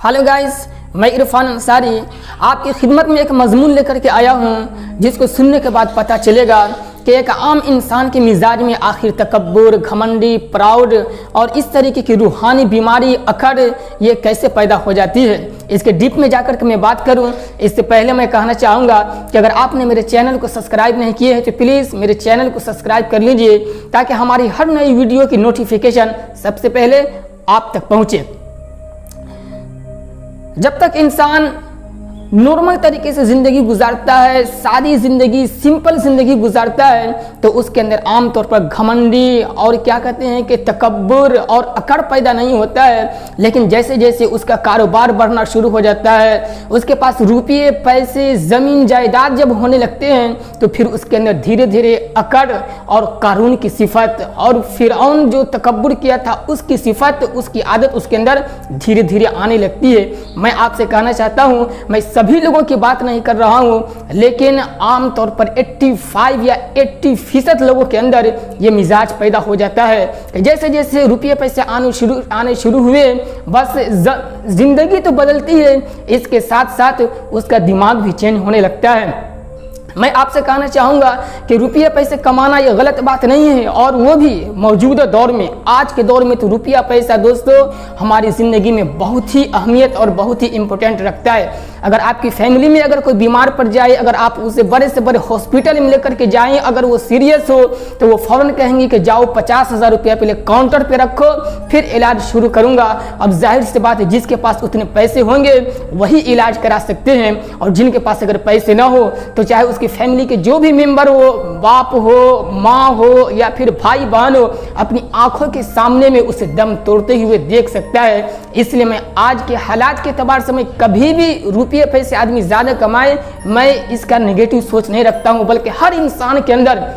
Hello guys, मैं इरफान अंसारी आपकी खिदमत में एक मजमून लेकर के आया हूँ जिसको सुनने के बाद पता चलेगा कि एक आम इंसान के मिजाज में आखिर तकब्बुर, घमंडी, प्राउड और इस तरीके की रूहानी बीमारी, अकड़ ये कैसे पैदा हो जाती है। इसके डीप में जाकर के मैं बात करूं, इससे पहले मैं कहना चाहूँगा कि अगर आपने मेरे चैनल को सब्सक्राइब नहीं किए हैं तो प्लीज़ मेरे चैनल को सब्सक्राइब कर लीजिए ताकि हमारी हर नई वीडियो की नोटिफिकेशन सबसे पहले आप तक पहुँचे। जब तक इंसान नॉर्मल तरीके से ज़िंदगी गुजारता है, सादी ज़िंदगी, सिंपल ज़िंदगी गुजारता है, तो उसके अंदर आमतौर पर घमंडी और क्या कहते हैं कि तकब्बुर और अकड़ पैदा नहीं होता है। लेकिन जैसे जैसे उसका कारोबार बढ़ना शुरू हो जाता है, उसके पास रुपये, पैसे, ज़मीन, जायदाद जब होने लगते हैं तो फिर उसके अंदर धीरे धीरे अकड़ और कारून की सिफत और फिरौन जो तकब्बुर किया था उसकी सिफत, उसकी आदत उसके अंदर धीरे धीरे आने लगती है। मैं आपसे कहना चाहता हूँ, मैं सभी लोगों की बात नहीं कर रहा हूँ, लेकिन आमतौर पर 85 या 80% लोगों के अंदर ये मिजाज पैदा हो जाता है। जैसे जैसे रुपये पैसे आने शुरू हुए, बस जिंदगी तो बदलती है, इसके साथ साथ उसका दिमाग भी चेंज होने लगता है। मैं आपसे कहना चाहूँगा कि रुपये पैसे कमाना ये गलत बात नहीं है, और वो भी मौजूदा दौर में, आज के दौर में तो रुपया पैसा दोस्तों हमारी ज़िंदगी में बहुत ही अहमियत और बहुत ही इम्पोर्टेंट रखता है। अगर आपकी फैमिली में अगर कोई बीमार पड़ जाए, अगर आप उसे बड़े से बड़े हॉस्पिटल में लेकर के जाएं, अगर वो सीरियस हो तो वो फ़ौरन कहेंगे कि जाओ 50,000 रुपया पहले काउंटर पे रखो, फिर इलाज शुरू करूँगा। अब जाहिर सी बात है, जिसके पास उतने पैसे होंगे वही इलाज करा सकते हैं, और जिनके पास अगर पैसे ना हो तो चाहे उसकी फैमिली के जो भी मेंबर हो, बाप हो, माँ हो या फिर भाई बहन हो, अपनी आंखों के सामने में उसे दम तोड़ते हुए देख सकता है। इसलिए मैं आज के हालात के एतबार से मैं कभी भी रुपये पैसे आदमी ज़्यादा कमाए, मैं इसका नेगेटिव सोच नहीं रखता हूँ, बल्कि हर इंसान के अंदर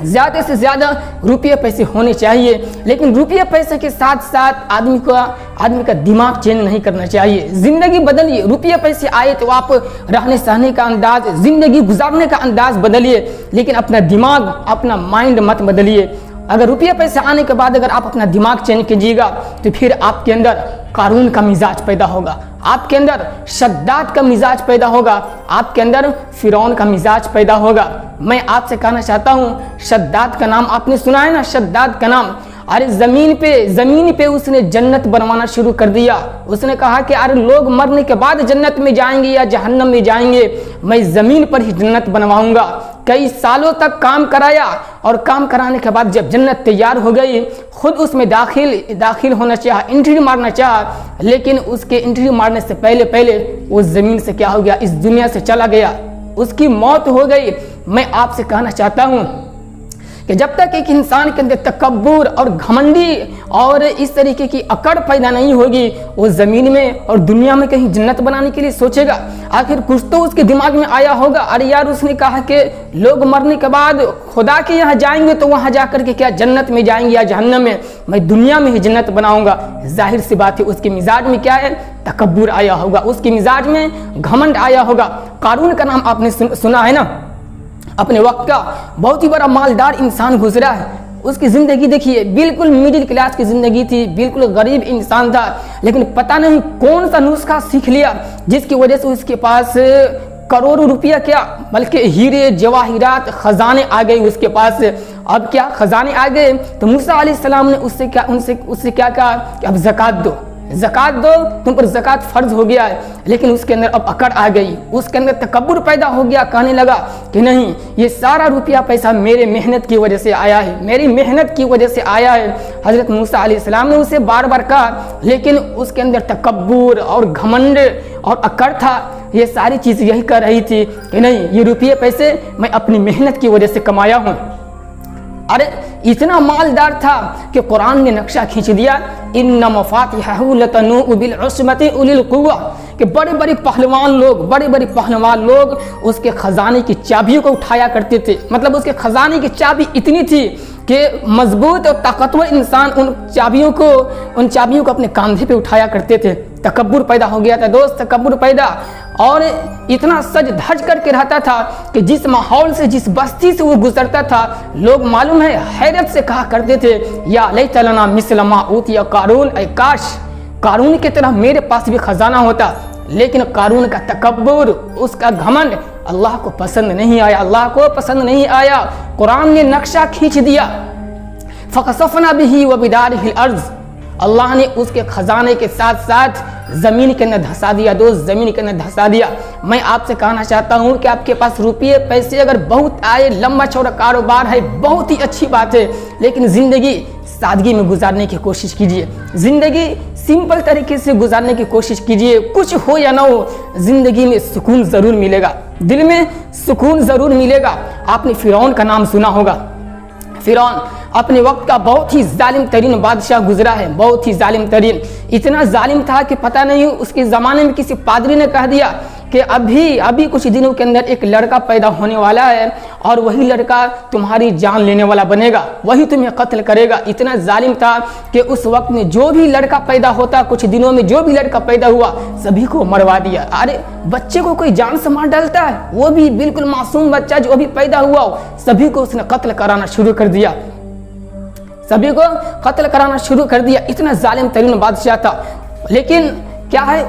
ज़्यादा से ज़्यादा रुपये पैसे होने चाहिए। लेकिन रुपये पैसे के साथ साथ आदमी का दिमाग चेंज नहीं करना चाहिए। ज़िंदगी बदलिए, रुपये पैसे आए तो आप रहने सहने का अंदाज, ज़िंदगी गुजारने का अंदाज बदलिए, लेकिन अपना दिमाग, अपना माइंड मत बदलिए। अगर रुपये पैसे आने के बाद अगर आप अपना दिमाग चेंज कीजिएगा तो फिर आपके अंदर कारून का मिजाज पैदा होगा, आपके अंदर शद्दाद का मिजाज पैदा होगा, आपके अंदर फिरौन का मिजाज पैदा होगा। मैं आपसे कहना चाहता हूँ, शद्दाद का नाम आपने सुना है ना, शद्दाद का नाम। अरे ज़मीन पे उसने जन्नत बनवाना शुरू कर दिया। उसने कहा कि अरे लोग मरने के बाद जन्नत में जाएंगे या जहन्नम में जाएंगे, मैं ज़मीन पर ही जन्नत बनवाऊंगा। कई सालों तक काम कराया, और काम कराने के बाद जब जन्नत तैयार हो गई, खुद उसमें दाखिल होना चाहा, एंट्री मारना चाहा, लेकिन उसके एंट्री मारने से पहले वो ज़मीन से क्या हो गया, इस दुनिया से चला गया, उसकी मौत हो गई। मैं आपसे कहना चाहता हूँ कि जब तक एक इंसान के अंदर तकब्बुर और घमंडी और इस तरीके की अकड़ पैदा नहीं होगी, वो ज़मीन में और दुनिया में कहीं जन्नत बनाने के लिए सोचेगा। आखिर कुछ तो उसके दिमाग में आया होगा, अरे यार उसने कहा कि लोग मरने के बाद खुदा के यहाँ जाएंगे तो वहाँ जा कर के क्या जन्नत में जाएंगे या जहन्नम में, मैं दुनिया में ही जन्नत बनाऊंगा। जाहिर सी बात है, उसके मिजाज में क्या है, तकब्बुर आया होगा, उसके मिजाज में घमंड आया होगा। कारून का नाम आपने सुना है ना, अपने वक्त का बहुत ही बड़ा मालदार इंसान गुजरा है। उसकी ज़िंदगी देखिए, बिल्कुल मिडिल क्लास की ज़िंदगी थी, बिल्कुल गरीब इंसान था, लेकिन पता नहीं कौन सा नुस्खा सीख लिया जिसकी वजह से उसके पास करोड़ों रुपया क्या बल्कि हीरे जवाहिरात खजाने आ गए उसके पास। अब क्या खजाने आ गए तो मूसा अलैहिस्सलाम ने उससे क्या कहा कि अब ज़कात दो, तुम पर ज़कात फ़र्ज हो गया है। लेकिन उसके अंदर अब अकड़ आ गई, उसके अंदर तकब्बुर पैदा हो गया, कहने लगा कि नहीं, ये सारा रुपया पैसा मेरे मेहनत की वजह से आया है, मेरी मेहनत की वजह से आया है। हज़रत मूसा अलैहिस्सलाम ने उसे बार बार कहा, लेकिन उसके अंदर तकब्बुर और घमंड और अकड़ था। ये सारी चीज़ यही कर रही थी कि नहीं, ये रुपये पैसे मैं अपनी मेहनत की वजह से कमाया हूँ। अरे इतना मालदार था कि कुरान ने नक्शा खींच दिया, इन्ना मफातिहहु लतनूउ बिल उस्बति उलिल कुव्वा, कि बड़े बड़े पहलवान लोग उसके खजाने की चाबियों को उठाया करते थे। मतलब उसके खजाने की चाबी इतनी थी कि मजबूत और ताकतवर इंसान उन चाबियों को अपने कंधे पे उठाया करते थे। तकब्बुर पैदा हो गया था दोस्त, तकब्बुर पैदा, और इतना सज धज करके रहता था कि जिस माहौल से, जिस बस्ती से वो गुजरता था, लोग मालूम है हैरत से कहा करते थे, या लैतलना मिस्ल मा ऊतिया कारून, ऐ काश कारून की तरह मेरे पास भी खजाना होता, लेकिन कारून का तकब्बुर, उसका घमंड अल्लाह को पसंद नहीं आया, अल्लाह को पसंद नहीं आया। कुरान ने नक्शा खींच दिया, फखसफना बिही व बिदारिहिल अर्ज़, अल्लाह ने उसके खजाने के साथ साथ ज़मीन के अंदर धंसा दिया, दोस्त ज़मीन के अंदर धंसा दिया। मैं आपसे कहना चाहता हूँ कि आपके पास रुपये पैसे अगर बहुत आए, लंबा चौड़ा कारोबार है, बहुत ही अच्छी बात है, लेकिन ज़िंदगी सादगी में गुजारने की कोशिश कीजिए, ज़िंदगी सिंपल तरीके से गुजारने की कोशिश कीजिए। कुछ हो या ना हो, ज़िंदगी में सुकून ज़रूर मिलेगा, दिल में सुकून ज़रूर मिलेगा। आपने फ़िरौन का नाम सुना होगा। फ़िरौन अपने वक्त का बहुत ही जालिम तरीन बादशाह गुजरा है, बहुत ही जालिम तरीन। इतना जालिम था कि पता नहीं उसके ज़माने में किसी पादरी ने कह दिया कि अभी कुछ दिनों के अंदर एक लड़का पैदा होने वाला है और वही लड़का तुम्हारी जान लेने वाला बनेगा, वही तुम्हें कत्ल करेगा। इतना जालिम था कि उस वक्त में जो भी लड़का पैदा होता, कुछ दिनों में जो भी लड़का पैदा हुआ, सभी को मरवा दिया। अरे बच्चे को कोई जान से मार डालता है, वो भी बिल्कुल मासूम बच्चा जो अभी पैदा हुआ हो, सभी को उसने कत्ल कराना शुरू कर दिया, सभी को कत्ल कराना शुरू कर दिया। इतना जालिम तरीन बादशाह था। लेकिन क्या है,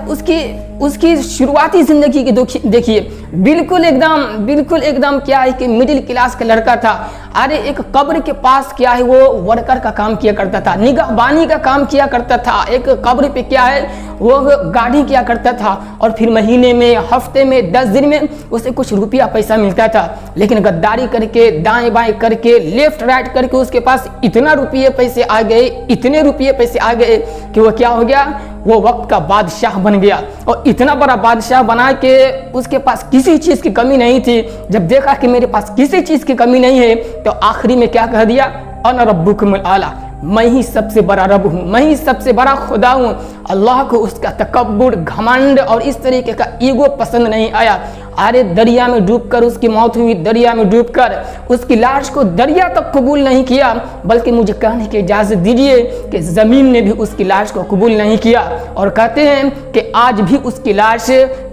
उसकी शुरुआती जिंदगी की देखिए, बिल्कुल एकदम क्या है कि मिडिल क्लास का लड़का था। अरे एक कब्र के पास क्या है, वो वर्कर का काम किया करता था, निगाहबानी का काम किया करता था। एक कब्र पे क्या है, वो गाड़ी किया करता था और फिर महीने में, हफ्ते में, 10 दिन में उसे कुछ रुपया पैसा मिलता था। लेकिन गद्दारी करके, दाएं बाएं करके, लेफ्ट राइट करके उसके पास इतना रुपये पैसे आ गए, इतने रुपये पैसे आ गए कि वो क्या हो गया, वो वक्त का बादशाह बन गया। और इतना बड़ा बादशाह बना के उसके पास किसी चीज़ की कमी नहीं थी। जब देखा कि मेरे पास किसी चीज़ की कमी नहीं है, तो आखिरी में क्या कह दिया, अना रब्बुकुमुल आला, मैं ही सबसे बड़ा रब हूँ, मैं ही सबसे बड़ा खुदा हूँ। अल्लाह को उसका तकब्बुर, घमंड और इस तरीके का ईगो पसंद नहीं आया। अरे दरिया में डूबकर उसकी मौत हुई, दरिया में डूबकर उसकी लाश को दरिया तक कबूल नहीं किया, बल्कि मुझे कहने की इजाज़त दीजिए कि ज़मीन ने भी उसकी लाश को कबूल नहीं किया। और कहते हैं कि आज भी उसकी लाश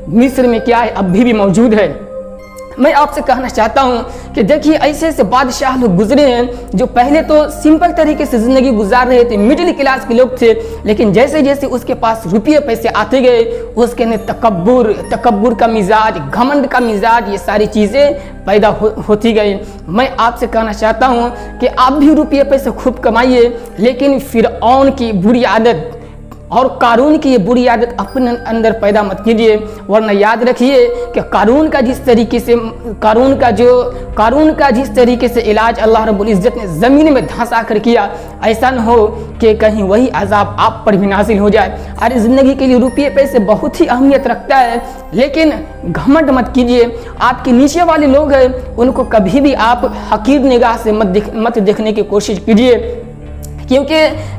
मिस्र में क्या है, अभी भी मौजूद है। मैं आपसे कहना चाहता हूं कि देखिए, ऐसे बादशाह लोग गुजरे हैं जो पहले तो सिंपल तरीके से ज़िंदगी गुजार रहे थे, मिडिल क्लास के लोग थे, लेकिन जैसे जैसे उसके पास रुपये पैसे आते गए, उसके अंदर तकब्बुर का मिजाज, घमंड का मिजाज, ये सारी चीज़ें पैदा होती गई। मैं आपसे कहना चाहता हूँ कि आप भी रुपये पैसे खूब कमाइए, लेकिन फ़िरऔन की बुरी आदत और कारून की ये बुरी आदत अपने अंदर पैदा मत कीजिए। वरना याद रखिए कि कारून का जिस तरीके से इलाज अल्लाह रब्बुल इज़्ज़त ने ज़मीन में धंसा कर किया, ऐसा न हो कि कहीं वही अजाब आप पर भी नाजिल हो जाए। अरे ज़िंदगी के लिए रुपये पैसे बहुत ही अहमियत रखता है, लेकिन घमंड मत कीजिए। आपके नीचे वाले लोग हैं, उनको कभी भी आप हकीर निगाह से मत देखने की कोशिश कीजिए, क्योंकि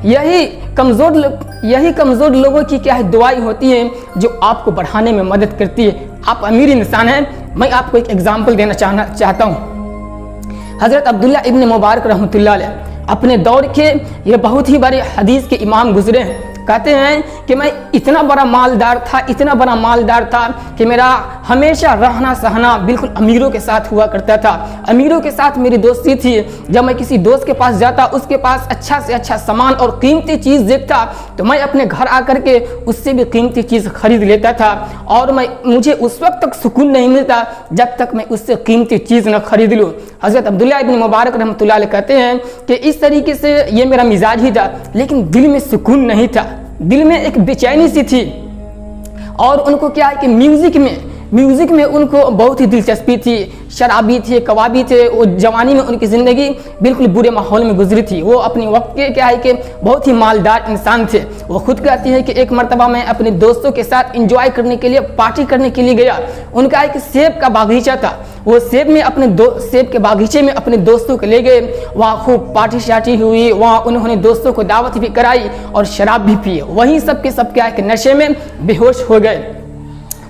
यही कमज़ोर लोगों की क्या है, दुआई होती है जो आपको बढ़ाने में मदद करती है। आप अमीर इंसान हैं। मैं आपको एक एग्जाम्पल देना चाहता हूँ। हज़रत अब्दुल्ला इब्न मुबारक रहमतुल्लाह अलैह अपने दौर के ये बहुत ही बड़े हदीस के इमाम गुजरे हैं। कहते हैं कि मैं इतना बड़ा मालदार था कि मेरा हमेशा रहना सहना बिल्कुल अमीरों के साथ हुआ करता था। अमीरों के साथ मेरी दोस्ती थी। जब मैं किसी दोस्त के पास जाता, उसके पास अच्छा से अच्छा सामान और कीमती चीज़ देखता, तो मैं अपने घर आकर के उससे भी कीमती चीज़ खरीद लेता था। और मुझे उस वक्त तक सुकून नहीं मिलता जब तक मैं उससे कीमती चीज़ न खरीद लूँ। हज़रत अब्दुल्ला इब्न मुबारक रहमतुल्लाह अलैह कहते हैं कि इस तरीके से ये मेरा मिजाज ही था, लेकिन दिल में सुकून नहीं था, दिल में एक बेचैनी सी थी। और उनको क्या है कि म्यूज़िक में उनको बहुत ही दिलचस्पी थी। शराबी थे, कबाबी थे। वो जवानी में उनकी ज़िंदगी बिल्कुल बुरे माहौल में गुजरी थी। वो अपने वक्त के क्या है कि बहुत ही मालदार इंसान थे। वो खुद कहती है कि एक मरतबा मैं अपने दोस्तों के साथ इंजॉय करने के लिए, पार्टी करने के लिए गया। उनका एक सेब का बागीचा था। वो सेब के बागीचे में अपने दोस्तों को ले गए। वहाँ खूब पार्टी शार्टी हुई। वहाँ उन्होंने दोस्तों को दावत भी कराई और शराब भी पी। वहीं सब के सब क्या है कि नशे में बेहोश हो गए।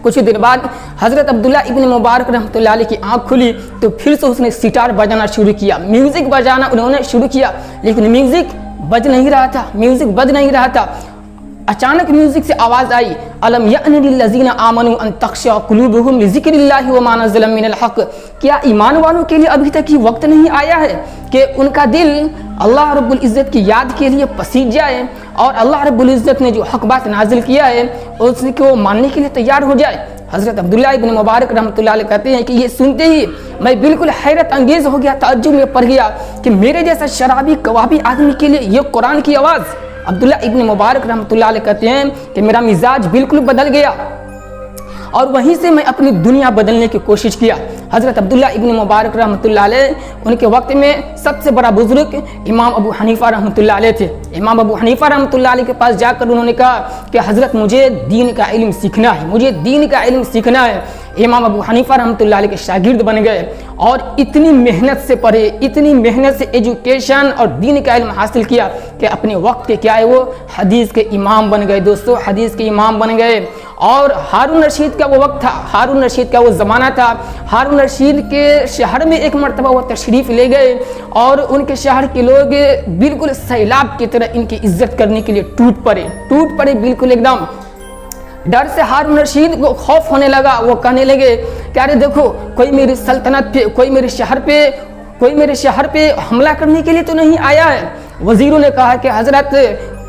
कुछ दिन बाद हज़रत अब्दुल्ला इब्न मुबारक रहमतुल्लाह अलैह की आँख खुली तो फिर से उसने सितार बजाना शुरू किया, म्यूज़िक बजाना उन्होंने शुरू किया, लेकिन म्यूज़िक बज नहीं रहा था। अचानक म्यूज़िक से आवाज़ आई, अलम यअनि लिल्लज़ीना आमनू अन तख़शअ क़ुलूबुहुम लिज़िक्रिल्लाहि व मा नज़ला मिनल हक़। क्या ईमान वालों के लिए अभी तक ही वक्त नहीं आया है कि उनका दिल अल्लाह रब्बुल इज़्ज़त की याद के लिए पसीज जाए और अल्लाह रब्बुल इज़्ज़त ने जो हक बात नाजिल किया है उसको मानने के लिए तैयार हो जाए। हज़रत अब्दुल्लाह इब्न मुबारक रहमतुल्लाह अलैह कहते हैं कि ये सुनते ही मैं बिल्कुल हैरत अंगेज़ हो गया, ताज्जुब में पड़ गया कि मेरे जैसा शराबी कवाबी आदमी के लिए ये कुरान की आवाज़। अब्दुल्ला इब्न मुबारक रहमतुल्लाह अलैह कहते हैं कि मेरा मिजाज बिल्कुल बदल गया और वहीं से मैं अपनी दुनिया बदलने की कोशिश किया। हज़रत अब्दुल्ला इब्न मुबारक रहमतुल्लाह अलैह उनके वक्त में सबसे बड़ा बुजुर्ग इमाम अबू हनीफ़ा रहमतुल्लाह अलैह थे। इमाम अबू हनीफ़ा रहमतुल्लाह अलैह के पास जाकर उन्होंने कहा कि हज़रत मुझे दीन का इल्म सीखना है, मुझे दीन का इल्म सीखना है। इमाम अबू हनीफ़ा रहमतुल्लाह अलैह के शागिर्द बन गए और इतनी मेहनत से पढ़े, इतनी मेहनत से एजुकेशन और दीन का इल्म हासिल किया कि अपने वक्त के क्या है वो हदीस के इमाम बन गए। दोस्तों हदीस के इमाम बन गए। और हारून रशीद का वो वक्त था, हारून रशीद का वो ज़माना था। हारून रशीद के शहर में एक मरतबा वो तशरीफ़ ले गए और उनके शहर के लोग बिल्कुल सैलाब की तरह इनकी इज्जत करने के लिए टूट पड़े बिल्कुल एकदम। डर से हारून रशीद को खौफ होने लगा। वो कहने लगे कि अरे देखो कोई मेरी सल्तनत पे, कोई मेरे शहर पे हमला करने के लिए तो नहीं आया है। वजीरों ने कहा कि हज़रत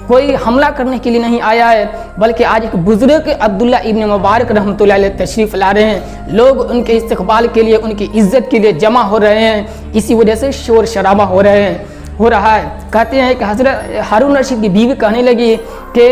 कोई हमला करने के लिए नहीं आया है, बल्कि आज एक बुजुर्ग अब्दुल्ला इब्न मुबारक रहमतुल्लाह अलैह तशरीफ़ ला रहे हैं। लोग उनके इस्तकबाल के लिए, उनकी इज्जत के लिए जमा हो रहे हैं, इसी वजह से शोर शराबा हो रहा है। कहते हैं कि हज़रत हारून रशीद की बीवी कहने लगी कि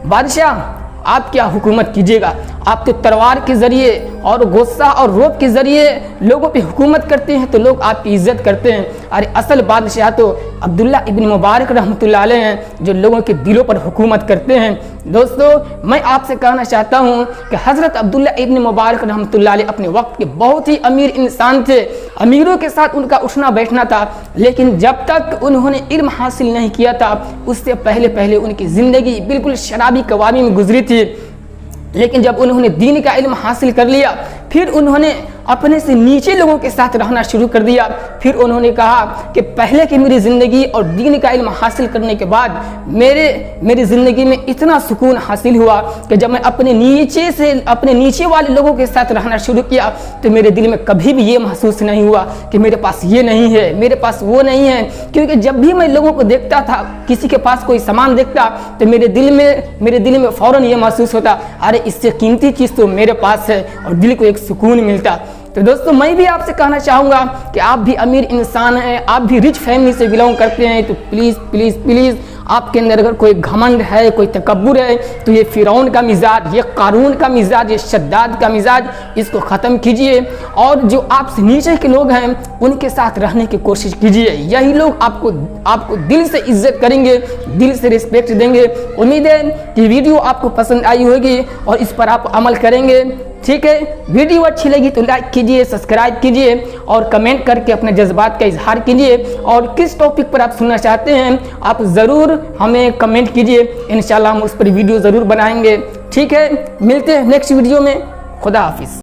बादशाह आप क्या हुकूमत कीजिएगा, आप तो तलवार के ज़रिए और गुस्सा और रोब के ज़रिए लोगों पे हुकूमत करते हैं तो लोग आपकी इज़्ज़त करते हैं। अरे असल बादशाह तो अब्दुल्ला इब्न मुबारक रहमतुल्लाह अलैह हैं जो लोगों के दिलों पर हुकूमत करते हैं। दोस्तों मैं आपसे कहना चाहता हूँ कि हज़रत अब्दुल्ला इब्न मुबारक रहमतुल्लाह अलैह अपने वक्त के बहुत ही अमीर इंसान थे। अमीरों के साथ उनका उठना बैठना था, लेकिन जब तक उन्होंने इल्म हासिल नहीं किया था उससे पहले उनकी ज़िंदगी बिल्कुल शराबी कवामी में गुजरी थी। लेकिन जब उन्होंने दीन का इल्म हासिल कर लिया फिर उन्होंने अपने से नीचे लोगों के साथ रहना शुरू कर दिया। फिर उन्होंने कहा कि पहले की मेरी ज़िंदगी और दीन का इल्म हासिल करने के बाद मेरी ज़िंदगी में इतना सुकून हासिल हुआ कि जब मैं अपने नीचे वाले लोगों के साथ रहना शुरू किया तो मेरे दिल में कभी भी ये महसूस नहीं हुआ कि मेरे पास ये नहीं है, मेरे पास वो नहीं है। क्योंकि जब भी मैं लोगों को देखता था, किसी के पास कोई सामान देखता तो मेरे दिल में फ़ौरन ये महसूस होता अरे इससे कीमती चीज़ तो मेरे पास है, और दिल को एक सुकून मिलता। तो दोस्तों मैं भी आपसे कहना चाहूँगा कि आप भी अमीर इंसान हैं, आप भी रिच फैमिली से बिलोंग करते हैं, तो प्लीज़ आपके अंदर अगर कोई घमंड है, कोई तकब्बुर है तो ये फ़िरौन का मिजाज, ये क़ारून का मिजाज, ये शद्दाद का मिजाज, इसको ख़त्म कीजिए और जो आपसे नीचे के लोग हैं उनके साथ रहने की कोशिश कीजिए। यही लोग आपको दिल से इज्जत करेंगे, दिल से रिस्पेक्ट देंगे। उम्मीद है कि वीडियो आपको पसंद आई होगी और इस पर आप अमल करेंगे। ठीक है, वीडियो अच्छी लगी तो लाइक कीजिए, सब्सक्राइब कीजिए और कमेंट करके अपने जज्बात का इजहार कीजिए। और किस टॉपिक पर आप सुनना चाहते हैं आप ज़रूर हमें कमेंट कीजिए, इंशाल्लाह हम उस पर वीडियो ज़रूर बनाएंगे। ठीक है, मिलते हैं नेक्स्ट वीडियो में। खुदा हाफिज़।